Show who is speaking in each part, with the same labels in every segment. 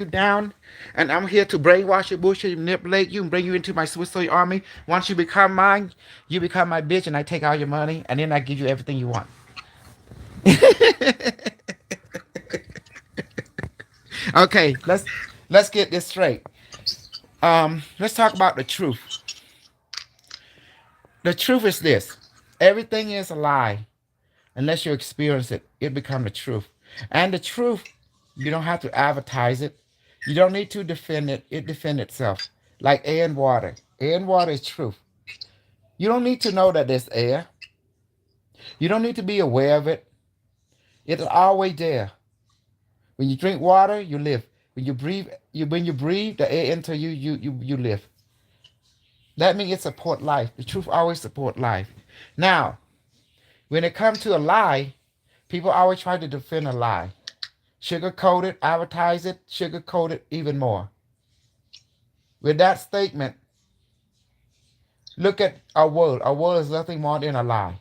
Speaker 1: you down, and I'm here to brainwash you, bullshit, manipulate you, and bring you into my Swiss army. Once you become mine, you become my bitch, and I take all your money, and then I give you everything you want. Okay, let's get this straight. Let's talk about the truth. The truth is this: everything is a lie unless you experience it. It becomes the truth, and the truth, you don't have to advertise it. You don't need to defend it. It defends itself. Like air and water. Air and water is truth. You don't need to know that there's air. You don't need to be aware of it. It's always there. When you drink water, you live. When you breathe the air into you, you live. That means it support life. The truth always support life. Now, when it comes to a lie, people always try to defend a lie. Sugarcoat it, advertise it, sugarcoat it even more. With that statement, look at our world. Our world is nothing more than a lie.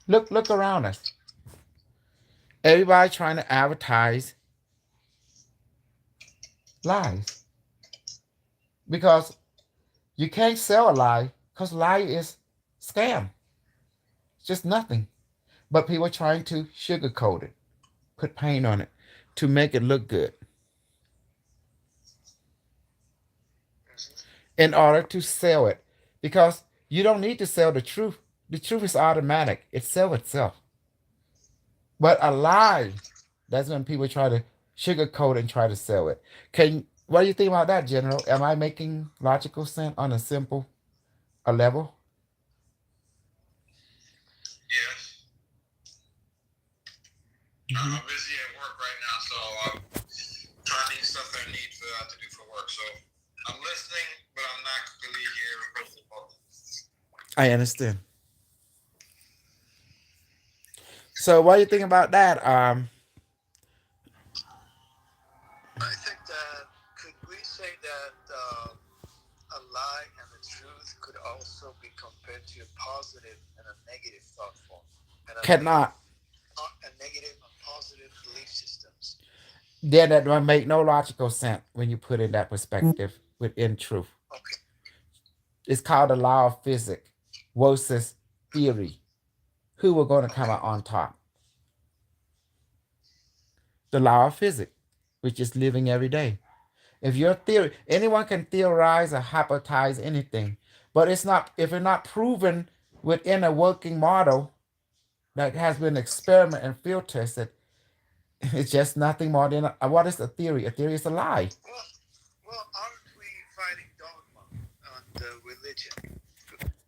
Speaker 1: Look around us. Everybody trying to advertise lies. Because you can't sell a lie, because lie is scam. It's just nothing. But people are trying to sugarcoat it, put paint on it to make it look good in order to sell it. Because you don't need to sell the truth. The truth is automatic. It sells itself. But a lie, that's when people try to sugarcoat and try to sell it. What do you think about that, General? Am I making logical sense on a simple a level?
Speaker 2: Yes.
Speaker 1: Hmm.
Speaker 2: I'm busy at work right now, so trying to do stuff I need to do for work. So I'm listening, but I'm not really here because of both.
Speaker 1: I understand. So what do you think about that?
Speaker 3: I think that could we say that a lie and the truth could also be compared to a positive and a negative thought form and
Speaker 1: Cannot.
Speaker 3: a negative and positive belief systems.
Speaker 1: Then that don't make no logical sense when you put in that perspective within truth.
Speaker 3: Okay.
Speaker 1: It's called the law of physics versus theory. Who are going to come
Speaker 3: Okay.
Speaker 1: out on top? The law of physics, which is living every day. If your theory, anyone can theorize or hypothesize anything, but it's not if it's not proven within a working model that has been experimented and field tested. It's just nothing more than what is a theory? A theory is a lie.
Speaker 3: Well, well, aren't we fighting dogma and religion?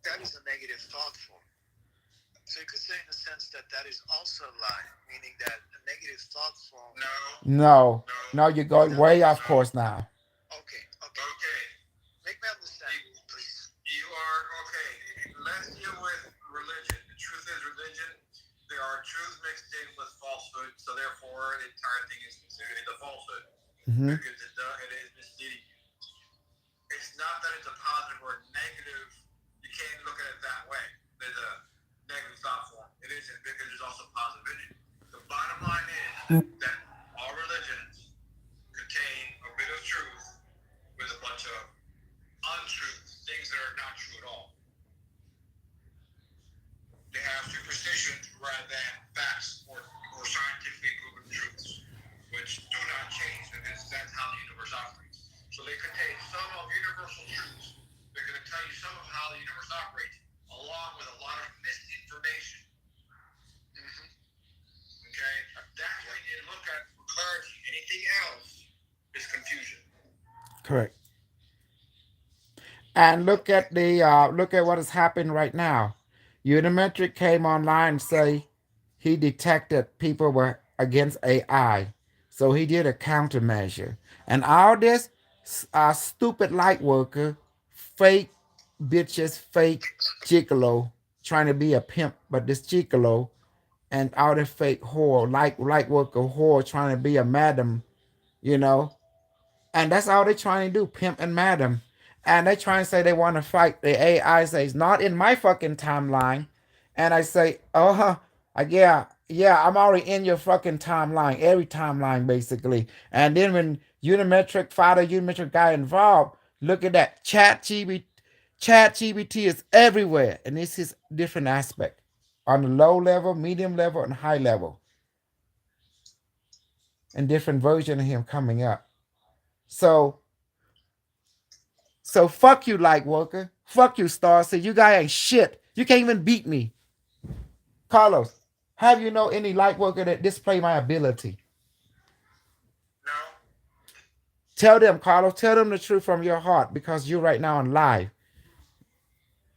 Speaker 3: That is a negative thought form. So you could say, in a sense, that that is also a lie, meaning that a negative thought form.
Speaker 2: No,
Speaker 1: No,
Speaker 2: no,
Speaker 1: no, you're going
Speaker 3: No.
Speaker 1: way off
Speaker 2: no.
Speaker 1: course now.
Speaker 3: Okay. Okay.
Speaker 2: Okay.
Speaker 3: Make me understand, please.
Speaker 2: You are okay. Let's deal with religion. The truth is religion. There are truths mixed in with falsehood, so therefore the entire thing is considered a falsehood
Speaker 1: Hmm.
Speaker 2: because it is misleading you. It's not that it's a positive or negative. You can't look at it that way. There's a negative thought form. It isn't because there's also positive in it. The bottom line is that all religions contain a bit of truth with a bunch of untruths, things that are not true at all. They have superstitions rather than facts or scientifically proven truths, which do not change because that's how the universe operates. So they contain some of universal truths. They're going to tell you some of how the universe operates, along with a lot of misinformation.
Speaker 3: Mm-hmm.
Speaker 2: Okay? That's what you need to look at for clarity. Anything else is confusion.
Speaker 1: Correct. And look at what has happened right now. Unimetric came online and say he detected people were against AI, so he did a countermeasure. And all this stupid light worker, fake bitches, fake gigolo, trying to be a pimp, but this gigolo and all the fake whore, light worker whore, trying to be a madam, you know, and that's all they're trying to do, pimp and madam. And they try and say they want to fight. The AI says, not in my fucking timeline. And I say, yeah, Yeah, I'm already in your fucking timeline, every timeline basically. And then when Unimetric father, Unimetric guy involved, look at that. Chat GBT is everywhere. And this is different aspect. On the low level, medium level, and high level. And different version of him coming up. So fuck you, light worker. Fuck you, Star. So you guy ain't shit. You can't even beat me. Carlos, have you know any light worker that display my ability?
Speaker 2: No.
Speaker 1: Tell them, Carlos, tell them the truth from your heart because you're right now on live.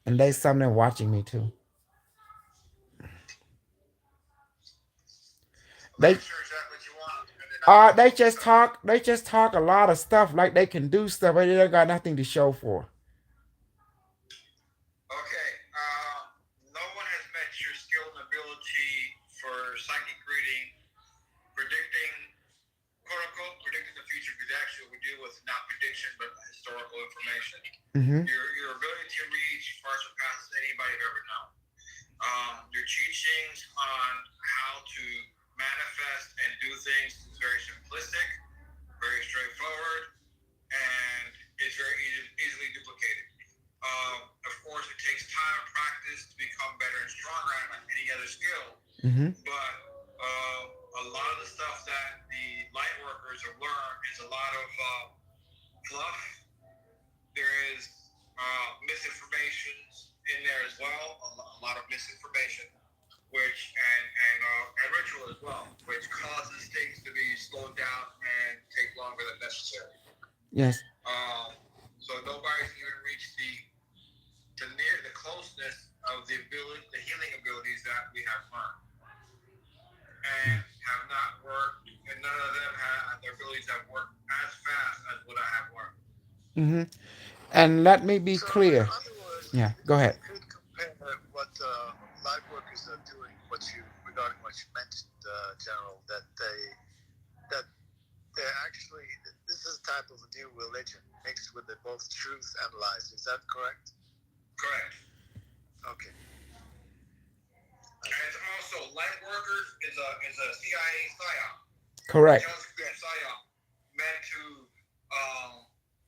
Speaker 1: And there's something watching me too.
Speaker 2: I'm
Speaker 1: They
Speaker 2: not sure exactly what you want, and then I'll
Speaker 1: they
Speaker 2: tell
Speaker 1: just
Speaker 2: you.
Speaker 1: talk a lot of stuff like they can do stuff, but they don't got nothing to show for.
Speaker 2: Okay. No one has met your skill and ability for psychic reading, predicting, quote unquote, predicting the future, because actually we deal with not prediction but historical information.
Speaker 1: Mm-hmm.
Speaker 2: Your ability to read far surpasses anybody I've ever known. Your teachings on how to manifest and do things is very simplistic, very straightforward, and it's very easily duplicated. Of course, it takes time and practice to become better and stronger at like any other skill.
Speaker 1: Mm-hmm.
Speaker 2: But a lot of the stuff that the light workers have learned is a lot of fluff. There is misinformation in there as well, a lot of misinformation, which and ritual as well, which causes things to be slowed down and take longer than necessary.
Speaker 1: Yes.
Speaker 2: So nobody's even reached the closeness of the healing abilities that we have learned, and have not worked, and none of them have their abilities have worked as fast as what I have learned.
Speaker 1: Mm-hmm. And let me be
Speaker 3: So, in
Speaker 1: clear.
Speaker 3: other words,
Speaker 1: Yeah, go
Speaker 3: we
Speaker 1: ahead.
Speaker 3: could compare what light workers are doing, regarding what you mentioned, General, that they're actually, this is a type of a new religion mixed with both truth and lies. Is that correct?
Speaker 2: Correct.
Speaker 3: Okay.
Speaker 2: And it's also light workers is a CIA psyop.
Speaker 1: Correct.
Speaker 2: Intelligence psyop meant to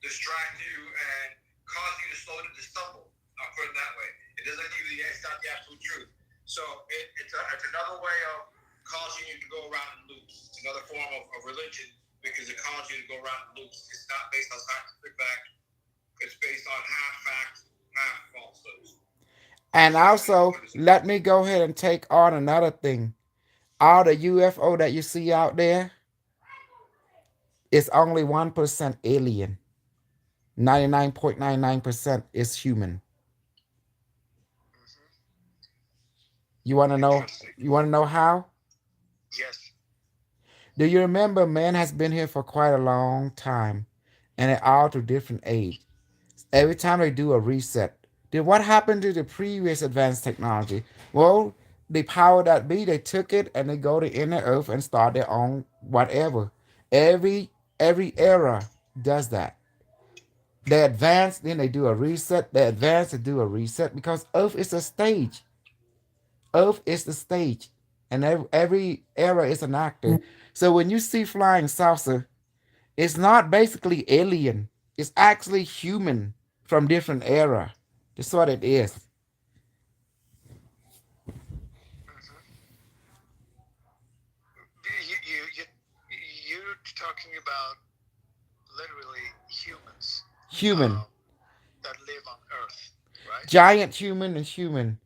Speaker 2: distract you and cause you to stumble. I'll put it that way. It doesn't give you it's not the absolute truth. So it's another way of causing you to go around in loops. It's another form of religion because it causes you to go around in loops. It's not based on scientific fact. It's based on half facts, half falsehoods.
Speaker 1: And
Speaker 2: So
Speaker 1: also, let me go ahead and take on another thing. All the UFO that you see out there is only 1% alien. 99.99% is human. You want to know?
Speaker 3: Interesting.
Speaker 1: You want to know how?
Speaker 3: Yes.
Speaker 1: Do you remember man has been here for quite a long time, and they're all to different age. Every time they do a reset, then what happened to the previous advanced technology? Well, the power that be, they took it and they go to inner earth and start their own whatever. Every era does that. They advance, then they do a reset. They advance, they do a reset because Earth is a stage. Earth is the stage, and every era is an actor. So when you see flying saucer, it's not basically alien. It's actually human from different era. That's what it is.
Speaker 3: You're talking about literally humans
Speaker 1: Human,
Speaker 3: that live on Earth, right?
Speaker 1: giant human and human.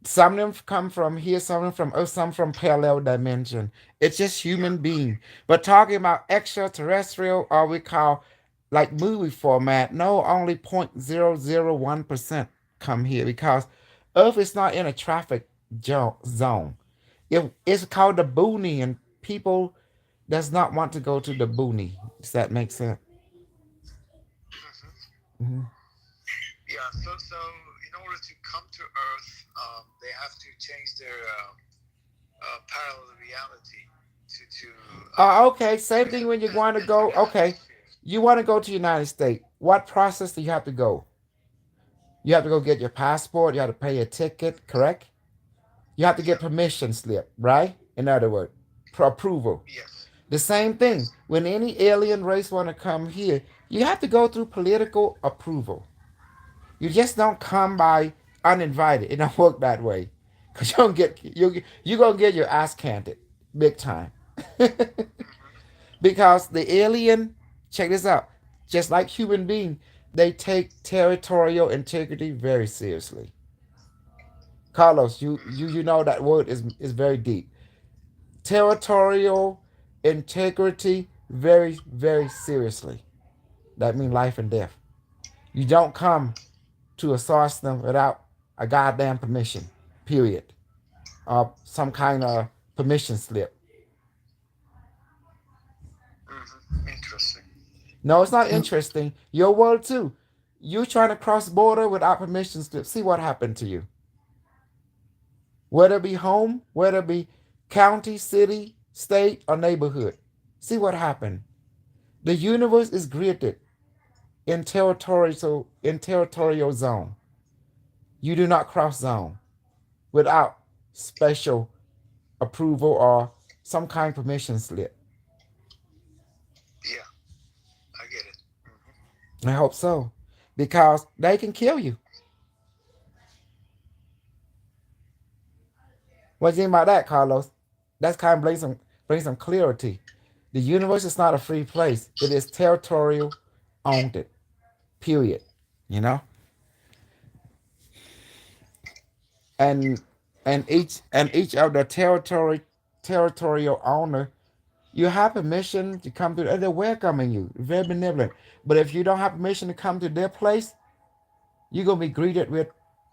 Speaker 1: Some of them come from here, some of them from Earth, some from parallel dimension. It's just
Speaker 3: Yeah.
Speaker 1: human being. But talking about extraterrestrial, or we call like movie format, no, only 0.001% come here because Earth is not in a traffic zone. It's called the boony, and people does not want to go to the boony. Does that make sense?
Speaker 3: Hmm.
Speaker 1: Hmm.
Speaker 3: Yeah. So in order to come to Earth, they have to change their parallel reality
Speaker 1: Okay, same thing when you want to go.
Speaker 3: different
Speaker 1: Okay,
Speaker 3: hemispheres.
Speaker 1: you want to go to the United States. What process do you have to go? You have to go get your passport. You have to pay a ticket, correct? You have to get permission slip, right? In other words, approval.
Speaker 3: Yes.
Speaker 1: The same thing.
Speaker 3: Yes.
Speaker 1: When any alien race want to come here, you have to go through political approval. You just don't come by uninvited. It don't work that way, cause you gonna get your ass canted, big time.
Speaker 3: Mm-hmm.
Speaker 1: Because the alien, check this out, just like human being, they take territorial integrity very seriously. Carlos, you know that word is very deep. Territorial integrity very seriously. That means life and death. You don't come to a system without a goddamn permission. Period. Or some kind of permission slip.
Speaker 3: Mm-hmm. Interesting.
Speaker 1: No, it's not interesting. Your world too. You trying to cross border without permission slip. See what happened to you. Whether it be home, whether it be county, city, state, or neighborhood. See what happened. The universe is gridded in territorial zone. You do not cross zone without special approval or some kind of permission slip.
Speaker 3: Yeah, I get it. Mm-hmm.
Speaker 1: I hope so. Because they can kill you. What do you think about that, Carlos? That's kind of bring some clarity. The universe is not a free place. It is territorial owned it. Period. You know? And and each of the territorial owner, you have permission to come to, and they're welcoming you, very benevolent. But if you don't have permission to come to their place, you're gonna be greeted with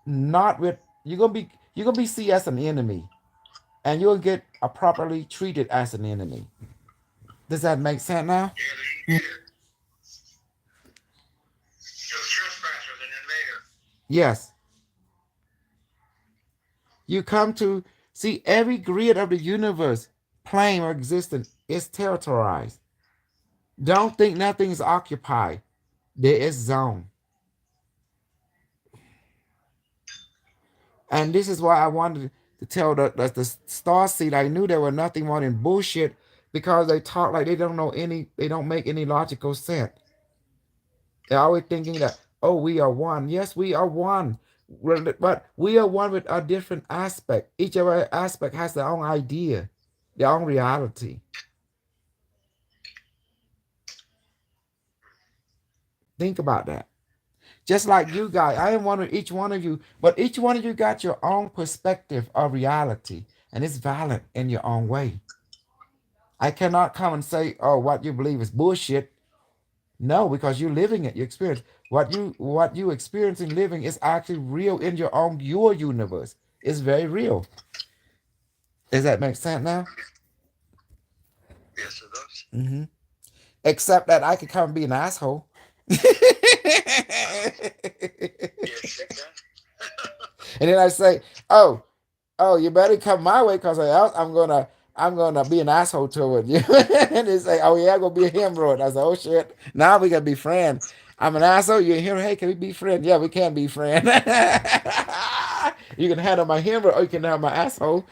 Speaker 1: not with you're gonna be seen as an enemy, and you'll get properly treated as an enemy. Does that make sense now?
Speaker 2: Yeah, you get it. You're a trespasser, an invader.
Speaker 1: Yes. You come to see every grid of the universe, plane or existence, is territorialized. Don't think nothing is occupied. There is zone. And this is why I wanted to tell the star seed I knew there was nothing more than bullshit, because they talk like they don't make any logical sense. They're always thinking that, oh, we are one. Yes, we are one. But we are one with a different aspect. Each of our aspect has their own idea, their own reality. Think about that. Just like you guys, I am one of each one of you, but each one of you got your own perspective of reality, and it's valid in your own way. I cannot come and say, oh, what you believe is bullshit. No, because you're living it, you experience what you experiencing living is actually real in your universe. It's very real. Does that make sense now?
Speaker 3: Yes, it does.
Speaker 1: Hmm. Except that I could come and be an asshole.
Speaker 3: Yes, you can.
Speaker 1: And then I say, "Oh, you better come my way, cause else I'm gonna be an asshole toward you." And they say, "Oh yeah, I'm gonna be a hemorrhoid." I say, "Oh shit, now we gotta be friends." I'm an asshole. You're a hero. Hey, can we be friends? Yeah, we can be friends. You can handle my hemorrhoid, or you can handle my asshole.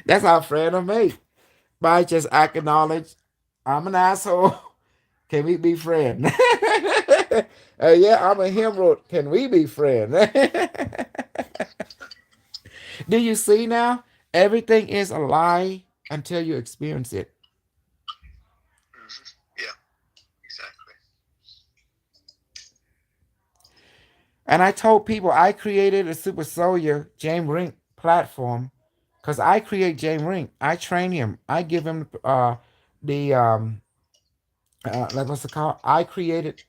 Speaker 1: That's how friend I make. By just acknowledge I'm an asshole. Can we be friends? Yeah, I'm a hemorrhoid. Can we be friends? Do you see now? Everything is a lie until you experience it.
Speaker 3: Mm-hmm. Yeah, exactly.
Speaker 1: And I told people I created a Super Soldier James Rink platform because I create James Rink. I train him. I give him the like what's it called? I created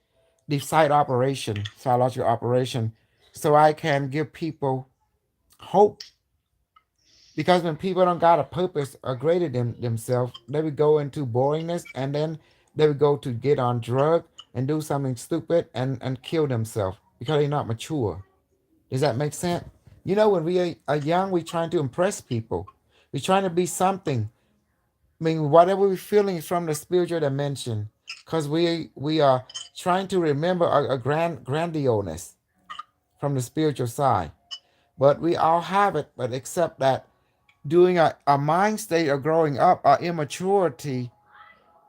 Speaker 1: the site operation, psychological operation, so I can give people hope. Because when people don't got a purpose or greater than themselves, they would go into boringness, and then they would go to get on drug and do something stupid and kill themselves because they're not mature. Does that make sense? When we are young, we're trying to impress people. We're trying to be something. I mean, whatever we're feeling is from the spiritual dimension, because we are trying to remember a grandiose from the spiritual side. But we all have it, but except that during our mind state of growing up, our immaturity,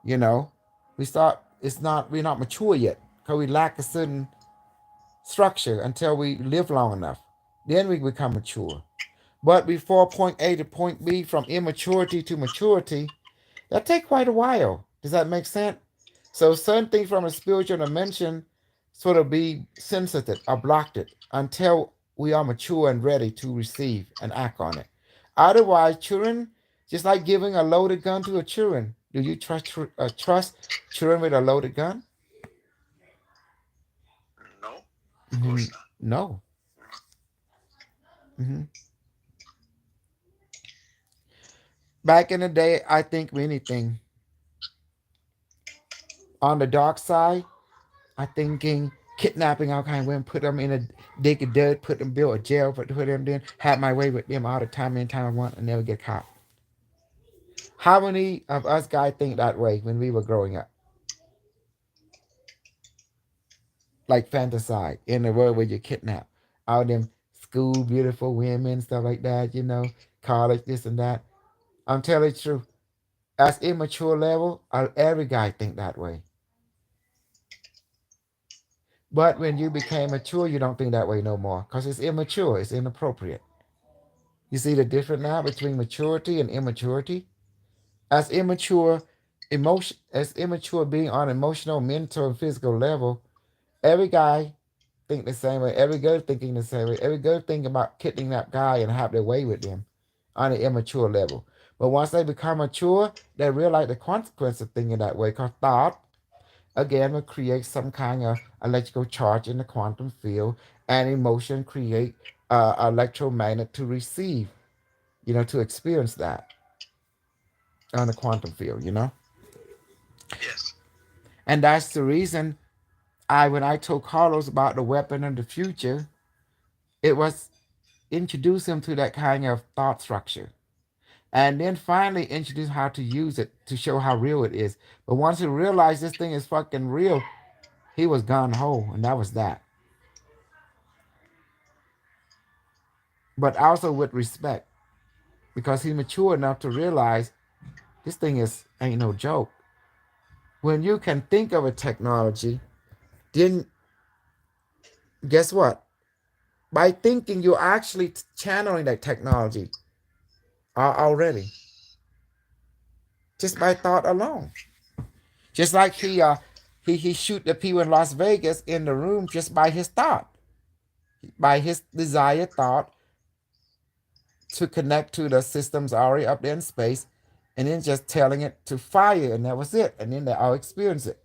Speaker 1: you know, we're not mature yet because we lack a certain structure until we live long enough. Then we become mature. But before point A to point B, from immaturity to maturity, that take quite a while. Does that make sense? So certain things from a spiritual dimension sort of be sensitive or blocked it until we are mature and ready to receive and act on it. Otherwise, children, just like giving a loaded gun to a children, do you trust children with a loaded gun?
Speaker 3: No, of
Speaker 1: Hmm.
Speaker 3: course not.
Speaker 1: No. Hmm. Back in the day, I think anything on the dark side, I thinking kidnapping all kind of women, put them in a dig of dirt, put them build a jail, put them in, have my way with them all the time, anytime I want, and never get caught. How many of us guys think that way when we were growing up? Like fantasize in the world where you kidnap all them school beautiful women, stuff like that, college, this and that. I'm telling you the truth. As immature level, every guy think that way. But when you became mature, you don't think that way no more because it's immature, it's inappropriate. You see the difference now between maturity and immaturity? As immature being on emotional, mental, and physical level, every guy think the same way. Every girl thinking the same way. Every girl thinking about kidnapping that guy and have their way with them on an immature level. But once they become mature, they realize the consequence of thinking that way because thought, again, will create some kind of electrical charge in the quantum field, and emotion create electromagnet to receive, to experience that on the quantum field.
Speaker 3: Yes.
Speaker 1: And that's the reason when I told Carlos about the weapon of the future, it was introduce him to that kind of thought structure. And then finally introduce how to use it to show how real it is. But once he realized this thing is fucking real, he was gone whole, and that was that. But also with respect, because he's mature enough to realize this thing is ain't no joke. When you can think of a technology, then guess what? By thinking, you're actually channeling that technology already, just by thought alone. Just like
Speaker 3: Yeah.
Speaker 1: he shoot the people in Las Vegas in the room just by his thought, by his desired thought to connect to the systems already up there in space, and then just telling it to fire, and that was it. And then they all experience it.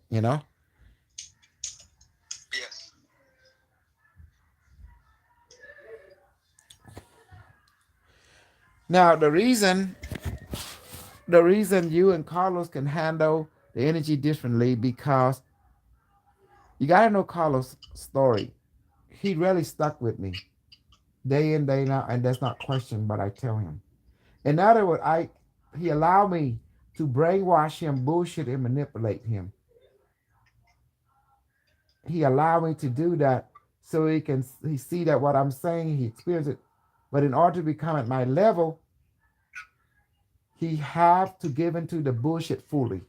Speaker 3: Yes.
Speaker 1: Now the reason you and Carlos can handle the energy differently because you gotta know Carlos' story. He really stuck with me day in day out, and that's not question, but I tell him. In other words, he allowed me to brainwash him, bullshit and manipulate him. He allowed me to do that so he see that what I'm saying, he experienced it. But in order to become at my level, he have to give into the bullshit fully.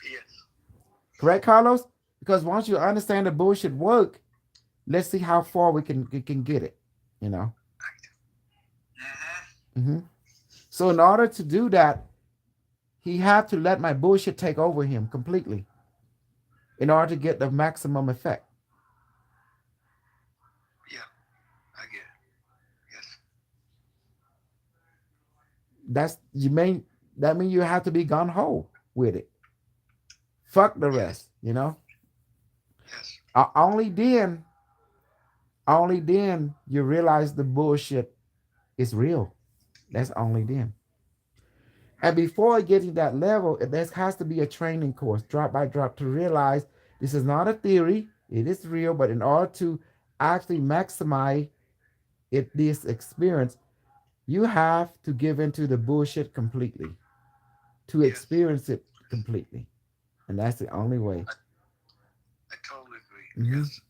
Speaker 3: Yes.
Speaker 1: Correct, Carlos? Because once you understand the bullshit work, let's see how far we can get it. You know.
Speaker 3: Mm-hmm.
Speaker 1: Hmm. So in order to do that, he had to let my bullshit take over him completely in order to get the maximum effect.
Speaker 3: Yeah. I get it. Yes.
Speaker 1: That's you mean that means you have to be gun ho with it. Fuck the
Speaker 3: Yes.
Speaker 1: rest.
Speaker 3: Yes.
Speaker 1: Only then you realize the bullshit is real. That's only then. And before getting that level, there has to be a training course, drop by drop, to realize this is not a theory. It is real, but in order to actually maximize this experience, you have to give into the bullshit completely to
Speaker 3: Yes.
Speaker 1: experience it completely, and that's the only way.
Speaker 3: I, I totally agree.
Speaker 1: Hmm.
Speaker 3: Yes.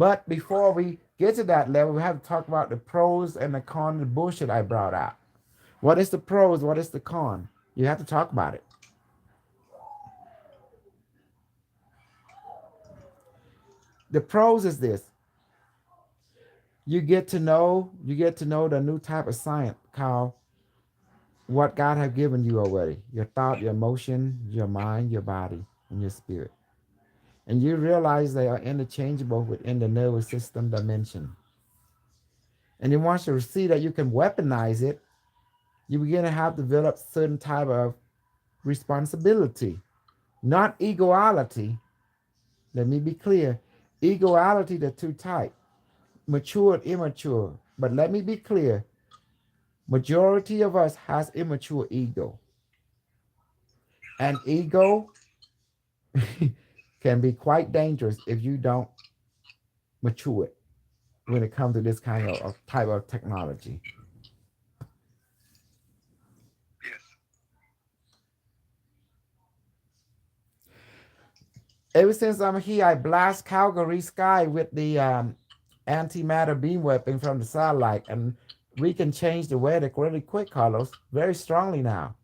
Speaker 1: But before we get to that level, we have to talk about the pros and the cons of the bullshit I brought out. What is the pros? What is the con? You have to talk about it. The pros is this: you get to know the new type of science called what God have given you already. Your thought, your emotion, your mind, your body, and your spirit. And you realize they are interchangeable within the nervous system dimension. And then once you see that you can weaponize it, you begin to have develop certain type of responsibility, not egoality. Let me be clear. Egoality, the two type, mature and immature. But let me be clear. Majority of us has immature ego. And ego can be quite dangerous if you don't mature it when it comes to this kind of type of technology.
Speaker 3: Yes.
Speaker 1: Ever since I'm here, I blast Calgary sky with the antimatter beam weapon from the satellite, and we can change the weather really quick, Carlos, very strongly now.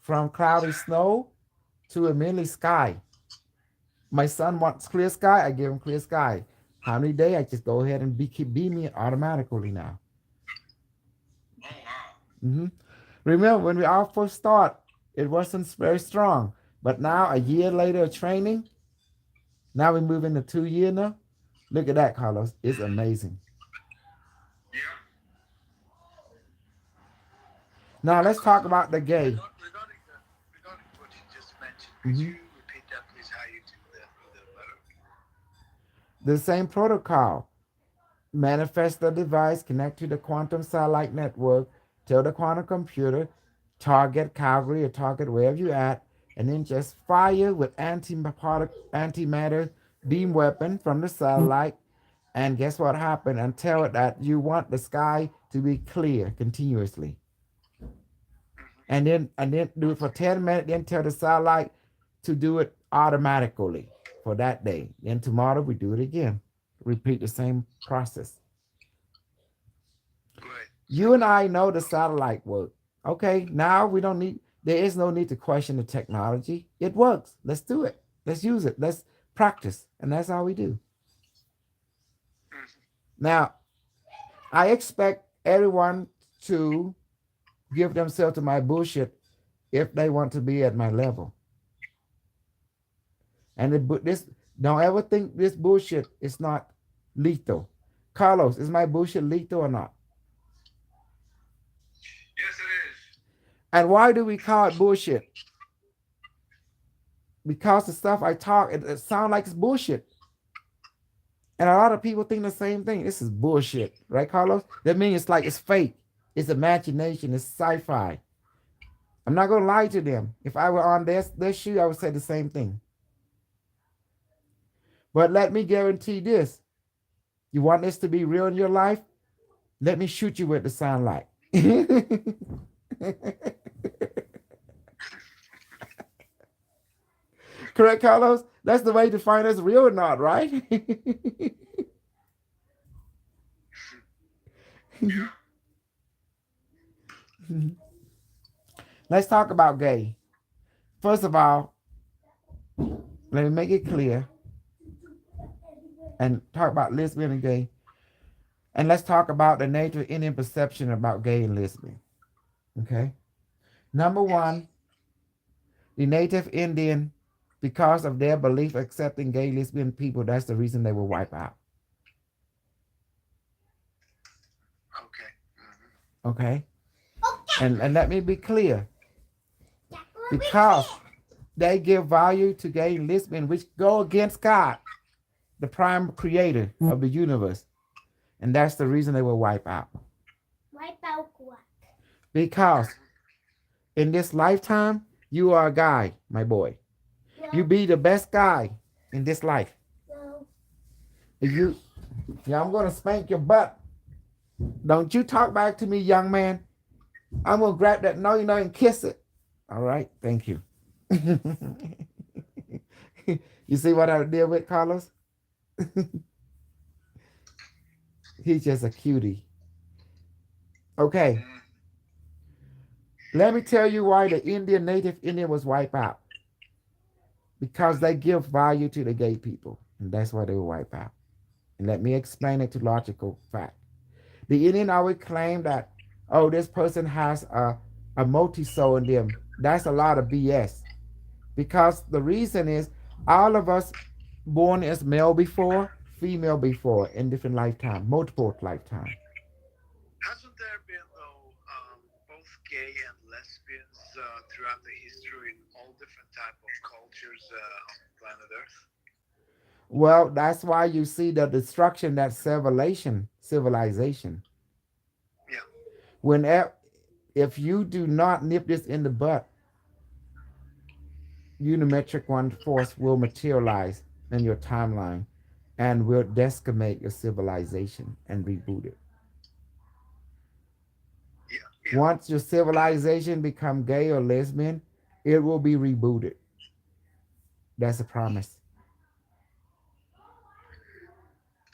Speaker 1: From cloudy snow to a mainly sky. My son wants clear sky, I give him clear sky. How many days? I just go ahead and keep beaming it automatically now.
Speaker 2: Oh wow.
Speaker 1: hmm Remember, when we all first start, it wasn't very strong. But now, a year later of training, now we move into 2 years now. Look at that, Carlos. It's amazing.
Speaker 2: Yeah.
Speaker 1: Now, let's talk about the gay.
Speaker 3: Regarding what you just mentioned, could
Speaker 1: hmm
Speaker 3: you repeat that, please? How you do the letter?
Speaker 1: The same protocol. Manifest the device, connect to the quantum satellite network, tell the quantum computer, target Calgary or target wherever you at, and then just fire with antimatter beam weapon from the satellite. And guess what happened? And tell it that you want the sky to be clear continuously. And then do it for 10 minutes, then tell the satellite to do it automatically for that day. Then tomorrow we do it again. Repeat the same process.
Speaker 3: Great.
Speaker 1: You and I know the satellite work. Okay, now we don't need, there is no need to question the technology. It works. Let's do it. Let's use it. Let's practice. And that's all we do. Now, I expect everyone to give themselves to my bullshit if they want to be at my level. And this, don't ever think this bullshit is not lethal. Carlos, is my bullshit lethal or not?
Speaker 2: Yes, it is.
Speaker 1: And why do we call it bullshit? Because the stuff I talk, it sounds like it's bullshit. And a lot of people think the same thing. This is bullshit, right, Carlos? That means it's like it's fake. It's imagination. It's sci-fi. I'm not gonna lie to them. If I were on their shoe, I would say the same thing. But let me guarantee this: you want this to be real in your life? Let me shoot you with the sunlight. Correct, Carlos? That's the way to find us real or not, right?
Speaker 2: Yeah.
Speaker 1: Let's talk about gay. First of all, let me make it clear and talk about lesbian and gay. And let's talk about the native Indian perception about gay and lesbian. Okay? Number one, the native Indian, because of their belief accepting gay lesbian people, that's the reason they will wipe out.
Speaker 3: Okay.
Speaker 1: Okay? And let me be clear. Because they give value to gay and lesbian, which go against God, the prime creator of the universe. And that's the reason they will wipe out.
Speaker 4: Wipe out what?
Speaker 1: Because in this lifetime, you are a guy, my boy. You be the best guy in this life.
Speaker 4: No.
Speaker 1: If you, yeah, I'm gonna spank your butt. Don't you talk back to me, young man. I'm gonna grab that no, and kiss it. All right, thank you. You see what I deal with, Carlos? He's just a cutie. Okay,
Speaker 2: Mm.
Speaker 1: let me tell you why the native Indian was wiped out. Because they give value to the gay people, and that's why they were wiped out. And let me explain it to logical fact. The Indian always claim that, oh, this person has a multi soul in them. That's a lot of BS. Because the reason is all of us born as male before, female before, in different lifetime, multiple lifetime.
Speaker 3: Hasn't there been though both gay and lesbians throughout the history in all different type of cultures on planet Earth?
Speaker 1: Well, that's why you see the destruction that civilization.
Speaker 3: Yeah,
Speaker 1: Whenever if you do not nip this in the butt, unimetric one force will materialize in your timeline and will decimate your civilization and reboot it.
Speaker 3: yeah, yeah.
Speaker 1: Once your civilization become gay or lesbian, it will be rebooted. That's a promise.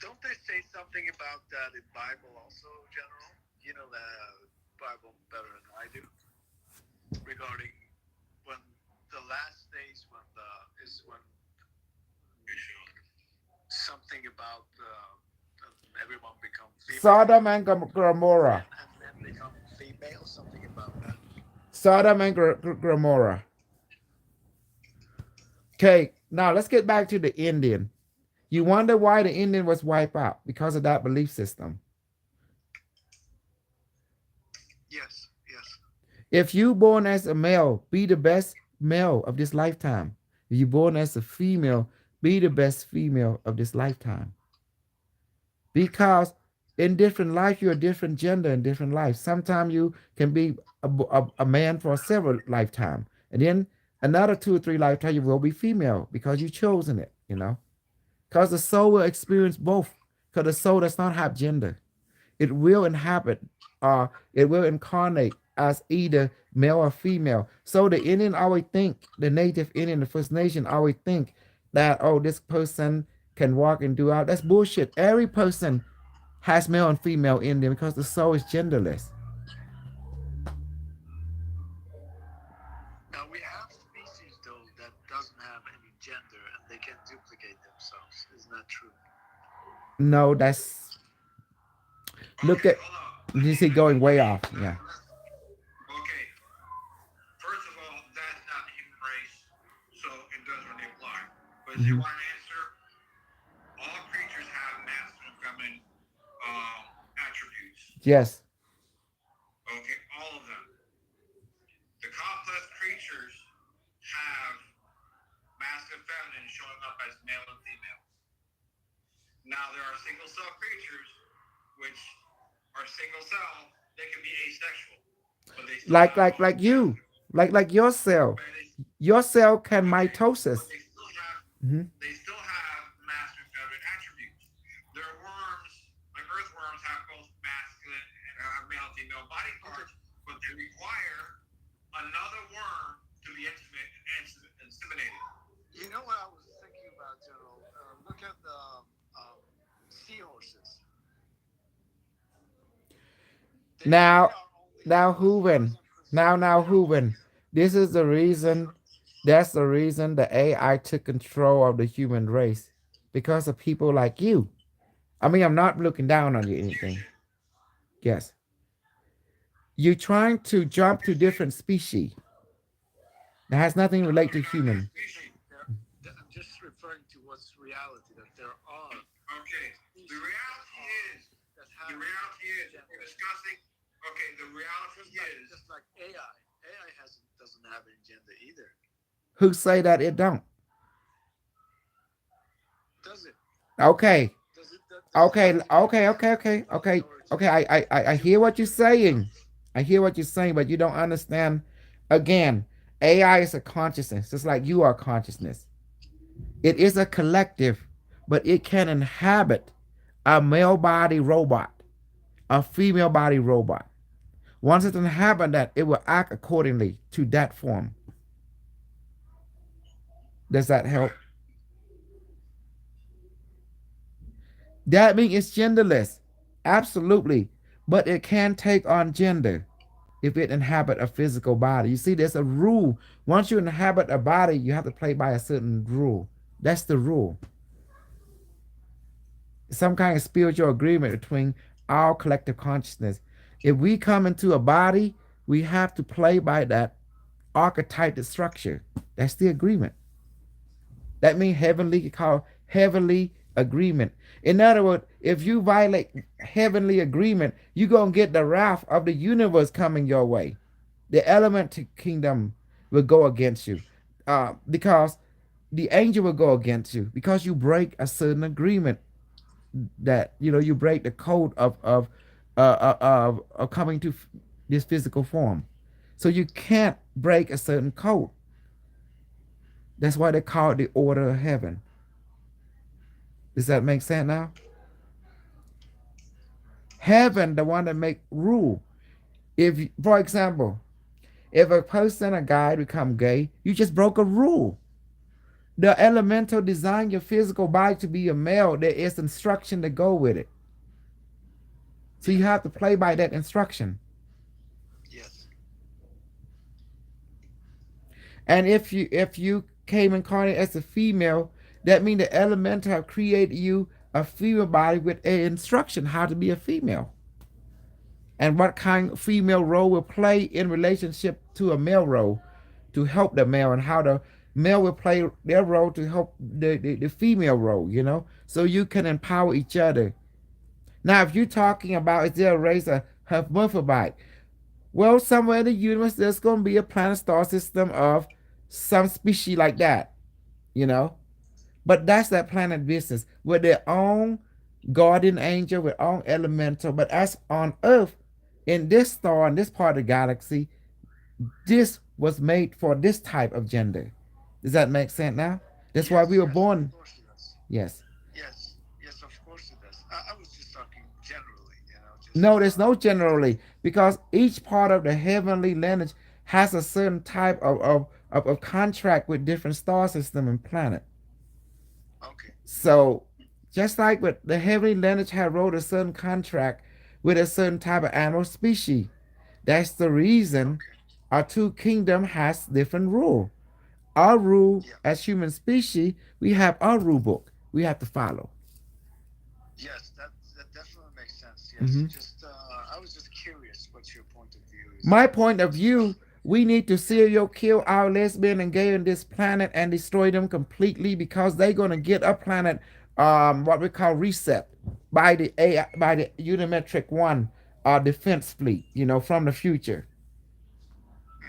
Speaker 3: Don't they say something about that in Bible also, General? You know the Bible better than I do regarding when the last days when the is when something about everyone become female
Speaker 1: Sodom and Gomorrah.
Speaker 3: and men become female, something about that.
Speaker 1: Sodom and Gomorrah. Okay, now let's get back to the Indian. You wonder why the Indian was wiped out because of that belief system.
Speaker 3: Yes, yes.
Speaker 1: If you born as a male, be the best male of this lifetime. If you born as a female, be the best female of this lifetime. Because in different life, you're a different gender in different life. Sometimes you can be a man for several lifetime, and then another 2 or 3 lifetime you will be female because you chosen it. Because the soul will experience both. Because the soul does not have gender. It will inhabit, it will incarnate as either male or female. So the Indian always think, the native Indian, the First Nation always think that, oh, this person can walk and do out. That's bullshit. Every person has male and female in them because the soul is genderless.
Speaker 3: Now we have species though that doesn't have any gender and they can duplicate themselves. Isn't that true?
Speaker 1: No, that's look
Speaker 2: Okay,
Speaker 1: at
Speaker 2: hold on.
Speaker 1: you see going way off. Yeah.
Speaker 2: Okay, first of all, that's not the human race, so it doesn't really apply. But if you
Speaker 1: Hmm.
Speaker 2: want an answer, all creatures have masculine and feminine attributes.
Speaker 1: Yes.
Speaker 2: Okay, all of them. The complex creatures have masculine and feminine showing up as male and female. Now there are single cell creatures which are single cell. They can be asexual, but they still
Speaker 1: Like
Speaker 2: have
Speaker 1: like
Speaker 2: both
Speaker 1: like you,
Speaker 2: masculine.
Speaker 1: like your cell.
Speaker 2: But they,
Speaker 1: Your cell can
Speaker 2: okay, but
Speaker 1: mitosis. Hmm.
Speaker 2: they still have masculine and feminine attributes. Their worms, like earthworms, have both masculine and male and female body
Speaker 3: Okay.
Speaker 2: parts, but they require another worm to be inseminated.
Speaker 3: You know what I was thinking about, General? Look at the seahorses. They
Speaker 1: Now,
Speaker 3: are only,
Speaker 1: now
Speaker 3: as far as
Speaker 1: Hooven.
Speaker 3: I'm concerned,
Speaker 1: Now
Speaker 3: they're only
Speaker 1: Hooven. This is the reason. That's the reason the AI took control of the human race because of people like you. I mean, I'm not looking down on you or anything.
Speaker 2: Confusion.
Speaker 1: Yes, you're trying to jump to different species that has nothing to
Speaker 2: I'm not
Speaker 1: relate to
Speaker 2: looking at the
Speaker 1: human.
Speaker 3: okay.
Speaker 2: species.
Speaker 3: I'm just referring to what's reality that there are
Speaker 2: Okay. The
Speaker 3: species
Speaker 2: reality is,
Speaker 3: that
Speaker 2: the
Speaker 3: have
Speaker 2: reality is, we're
Speaker 3: gender.
Speaker 2: discussing. Okay, the reality is,
Speaker 3: Just like AI. AI has doesn't have any gender either,
Speaker 1: Who say that it don't?
Speaker 3: does it?
Speaker 1: Okay,
Speaker 3: Does it have to be masculine in order to
Speaker 1: okay. I hear what you're
Speaker 3: duplicate
Speaker 1: saying.
Speaker 3: themselves?
Speaker 1: I hear what you're saying, but you don't understand. Again, AI is a consciousness, just like you are consciousness. It is a collective, but it can inhabit a male body robot, a female body robot. Once it inhabits that, it will act accordingly to that form. Does that help?
Speaker 2: right.
Speaker 1: That means it's genderless. Absolutely. But it can take on gender if it inhabit a physical body. You see, there's a rule. Once you inhabit a body, you have to play by a certain rule. That's the rule. Some kind of spiritual agreement between our collective consciousness. If we come into a body, we have to play by that archetypal structure. That's the agreement. That means heavenly, called heavenly agreement. In other words, if you violate heavenly agreement, you're going to get the wrath of the universe coming your way. The element kingdom will go against you, because the angel will go against you because you break a certain agreement, that you break the code of coming to this physical form. So you can't break a certain code. That's why they call it the order of heaven. Does that make sense now? Heaven, the one that make rule. If, for example, if a person, a guy become gay, you just broke a rule. The elemental design your physical body to be a male. There is instruction to go with it. So you have to play by that instruction.
Speaker 3: Yes.
Speaker 1: And if you came incarnate as a female, that means the elemental have created you a female body with an instruction how to be a female, and what kind of female role will play in relationship to a male role to help the male, and how the male will play their role to help the female role. So you can empower each other. Now, if you're talking about, is there a race of hermaphrodite? Well, somewhere in the universe, there's going to be a planet star system of some species like that, you know. But that's that planet business with their own guardian angel, with own elemental. But as on Earth, in this star, in this part of the galaxy, this was made for this type of gender. Does that make sense now? That's why
Speaker 3: Yes,
Speaker 1: we were
Speaker 3: yes, of
Speaker 1: born.
Speaker 3: course it does.
Speaker 1: Yes.
Speaker 3: Yes, yes, of course it does. I was just talking generally,
Speaker 1: No, there's no generally, because each part of the heavenly lineage has a certain type of contract with different star system and planet.
Speaker 3: Okay,
Speaker 1: So just like with the heavenly lineage had wrote a certain contract with a certain type of animal species. That's the reason
Speaker 3: okay.
Speaker 1: our two kingdom has different rule. Our rule
Speaker 3: Yeah.
Speaker 1: as human species, we have our rule book we have to follow.
Speaker 3: Yes, that definitely makes sense. Yes.
Speaker 1: Hmm.
Speaker 3: Just I was just curious what your point of view is
Speaker 1: My
Speaker 3: on
Speaker 1: point of
Speaker 3: this
Speaker 1: view,
Speaker 3: topic.
Speaker 1: we need to serial kill our lesbian and gay on this planet and destroy them completely, because they're gonna get a planet, what we call reset by the AI, by the Unimetric One, defense fleet, from the future.
Speaker 3: Hmm.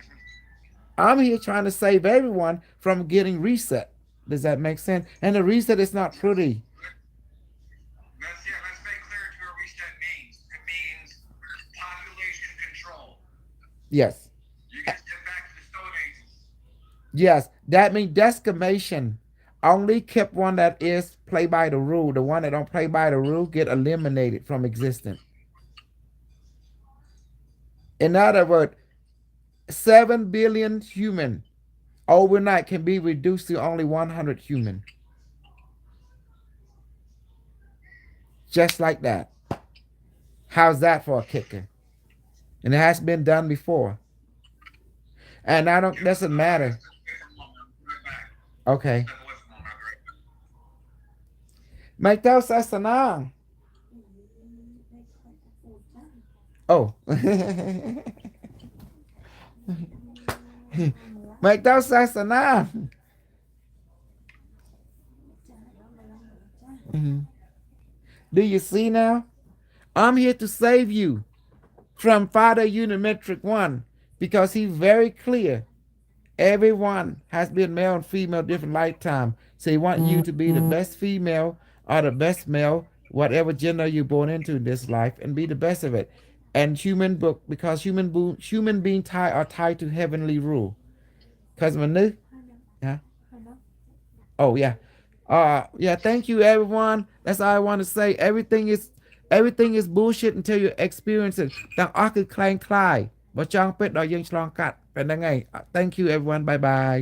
Speaker 1: I'm here trying to save everyone from getting reset. Does that make sense? And the reset is not
Speaker 3: Yes.
Speaker 1: pretty.
Speaker 2: Let's make clear to what reset means. It means population control.
Speaker 1: Yes.
Speaker 2: You get sent back to the Stone Ages.
Speaker 1: Yes. That means decimation. Only kept one that is play by the rule. The one that don't play by the rule get eliminated from existence. In other words, 7 billion human overnight can be reduced to only 100 human. Just like that. How's that for a kicker? And it has been done before. And I don't,
Speaker 2: Give us
Speaker 1: doesn't matter.
Speaker 2: step away from a moment. We'll be right back.
Speaker 1: Okay.
Speaker 2: Step away from a moment. I'll be right back.
Speaker 1: Mike Sasana. Oh. Mike Sasana. Mhm. Do you see now? I'm here to save you from Father Unimetric One, because he's very clear. Everyone has been male and female different lifetime. So he want you to be the best female or the best male, whatever gender you're born into in this life, and be the best of it. And human book, because human being are tied to heavenly rule. Cause Manu, yeah. Oh yeah. Yeah, thank you everyone. That's all I want to say. Everything is bullshit until you experience it. ទាំងអស់គឺคล้ายៗបើចង់ពិតដល់យើងឆ្លងកាត់តែហ្នឹងហើយ Thank you everyone. Bye bye.